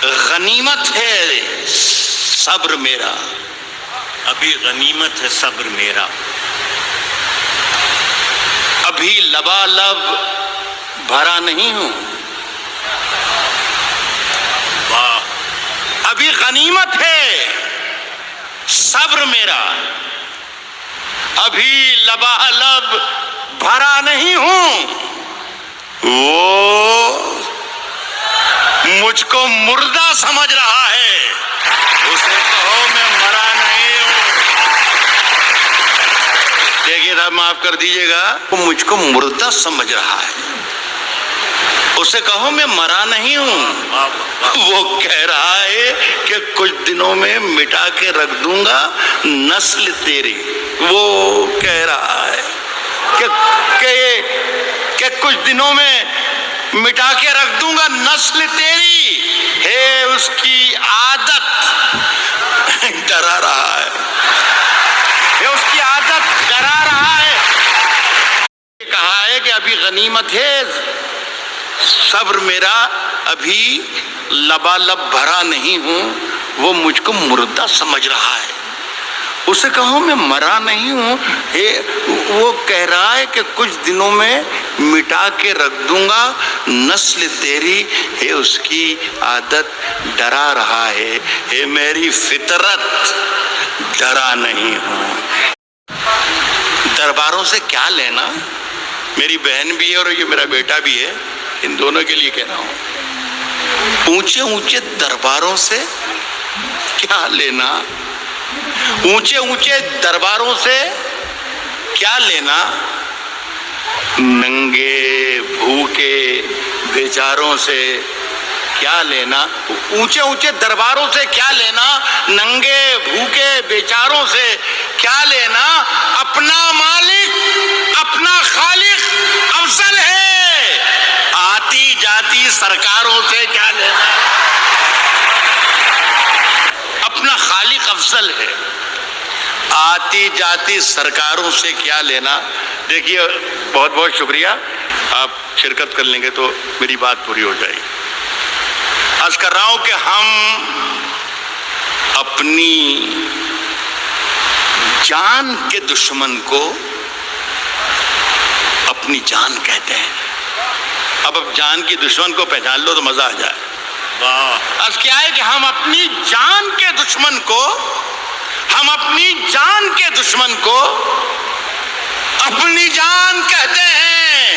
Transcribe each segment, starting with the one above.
غنیمت ہے صبر میرا، ابھی غنیمت ہے صبر میرا، ابھی لبالب بھرا نہیں ہوں، واہ، ابھی غنیمت ہے صبر میرا، ابھی لبالب بھرا نہیں ہوں، وہ مجھ کو مردہ سمجھ رہا ہے، اسے کہو میں مرا نہیں ہوں۔ دیکھیے صاحب معاف کر دیجیے گا، وہ مجھ کو مردہ سمجھ رہا ہے، اسے کہو میں مرا نہیں ہوں۔ وہ کہہ رہا ہے کہ کچھ دنوں میں مٹا کے رکھ دوں گا نسل تیری، وہ کہہ رہا ہے کہ کچھ دنوں میں مٹا کے رکھ دوں گا نسل تیری، ہے اس کی عادت ڈرا رہا ہے، ہے اس کی عادت ڈرا رہا ہے۔ کہا ہے کہ ابھی غنیمت ہے صبر میرا، ابھی لبالب بھرا نہیں ہوں، وہ مجھ کو مردہ سمجھ رہا ہے، اسے کہو میں مرا نہیں ہوں، وہ کہہ رہا ہے کہ کچھ دنوں میں مٹا کے رکھ دوں گا نسل تیری، ہے اس کی عادت ڈرا رہا ہے میری فطرت ڈرا نہیں ہوں۔ درباروں سے کیا لینا، میری بہن بھی ہے اور یہ میرا بیٹا بھی ہے، ان دونوں کے لیے کہہ رہا ہوں، اونچے اونچے درباروں سے کیا لینا، اونچے اونچے درباروں سے کیا لینا، ننگے بھوکے بیچاروں سے کیا لینا، اونچے اونچے درباروں سے کیا لینا، ننگے بھوکے بیچاروں سے کیا لینا، اپنا مالک اپنا خالق افضل ہے، آتی جاتی سرکاروں سے کیا لینا، اپنا خالق افضل ہے، آتی جاتی سرکاروں سے کیا لینا۔ دیکھیے بہت بہت شکریہ، آپ شرکت کر لیں گے تو میری بات پوری ہو جائے گی۔ عرض کر رہا ہوں کہ ہم اپنی جان کے دشمن کو اپنی جان کہتے ہیں۔ اب جان کی دشمن کو پہچان لو تو مزہ آ جائے۔ عرض کیا ہے کہ ہم اپنی جان کے دشمن کو، ہم اپنی جان کے دشمن کو اپنی جان کہتے ہیں،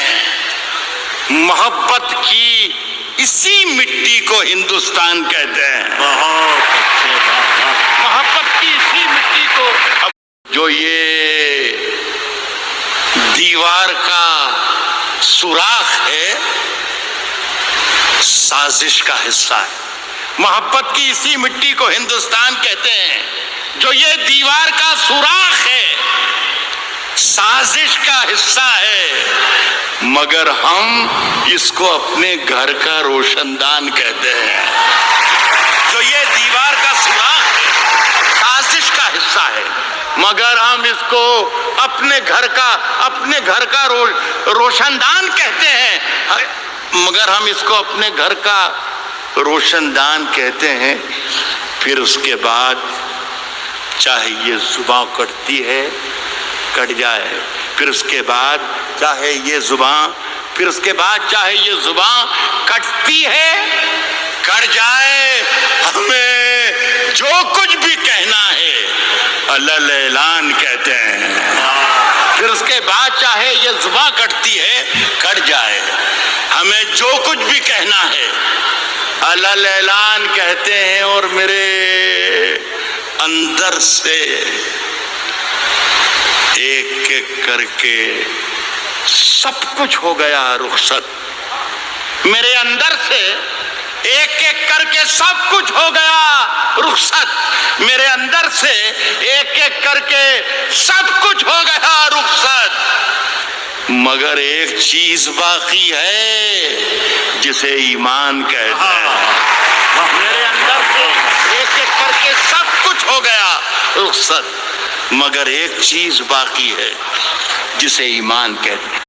محبت کی اسی مٹی کو ہندوستان کہتے ہیں، محبت کی اسی مٹی کو۔ جو یہ دیوار کا سوراخ ہے سازش کا حصہ ہے، محبت کی اسی مٹی کو ہندوستان کہتے ہیں، جو یہ دیوار کا سوراخ ہے سازش کا حصہ ہے، مگر ہم اس کو اپنے گھر کا روشن دان کہتے ہیں۔ جو یہ دیوار کا سوراخ ہے سازش کا حصہ ہے، مگر ہم اس کو اپنے گھر کا روشن دان کہتے ہیں، مگر ہم اس کو اپنے گھر کا روشن دان کہتے ہیں۔ پھر اس کے بعد چاہے یہ زباں کٹتی ہے کٹ جائے، پھر اس کے بعد چاہے یہ زباں کٹتی ہے کٹ جائے، ہمیں جو کچھ بھی کہنا ہے علل اعلان کہتے ہیں۔ پھر اس کے بعد چاہے یہ زباں کٹتی ہے کٹ جائے، ہمیں جو کچھ بھی کہنا ہے علل اعلان کہتے ہیں۔ اور میرے اندر سے ایک ایک کر کے سب کچھ ہو گیا رخصت، میرے اندر سے ایک ایک کر کے سب کچھ ہو گیا رخصت، میرے اندر سے ایک ایک کر کے سب کچھ ہو گیا رخصت، مگر ایک چیز باقی ہے جسے ایمان کہتے ہیں۔ میرے اندر سے ایک ایک کر کے سب کچھ ہو گیا رخصت، مگر ایک چیز باقی ہے جسے ایمان کہتے ہیں۔